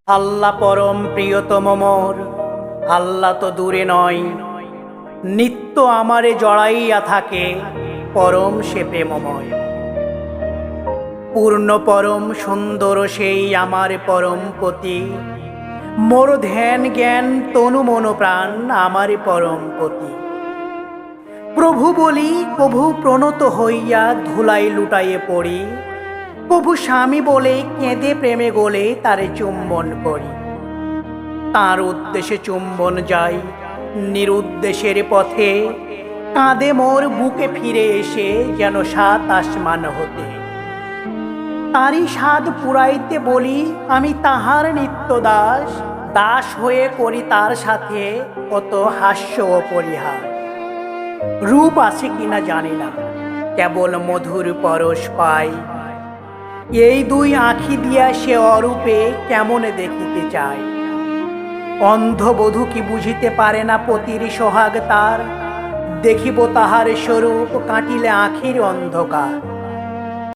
আল্লাহ পরম প্রিয়তম মোর, আল্লাহ তো দূরে নয়, নিত্য আমারে জড়াইয়া থাকে পরম সে প্রেমময়। পূর্ণ পরম সুন্দর সেই আমার পরম পতি, মোর ধ্যান জ্ঞান তনু মন প্রাণ আমার পরম পতি। প্রভু বলি প্রভু প্রণত হইয়া ধুলাই লুটাইয়ে পড়ি, প্রভু স্বামী বলে কেঁদে প্রেমে গোলে তারে চুম্বন করি। তার উদ্দেশ্যে চুম্বন যাই নিরুদ্দেশের পথে, কাঁদে মোর বুকে ফিরে এসে যেন সাত আসমান হতে। তারই স্বাদ পুরাইতে বলি আমি তাহার নিত্য দাস, দাস হয়ে করি তার সাথে কত হাস্য ও পরিহাস। রূপ আছে কিনা জানি না, কেবল মধুর পরশ পাই, এই দুই আঁখি দিয়া সে অরূপে কেমন দেখিতে চায়। অন্ধবধূ কি বুঝিতে পারে না পতির সোহাগ তার, দেখিব তাহার স্বরূপ কাটিলে আঁখির অন্ধকার।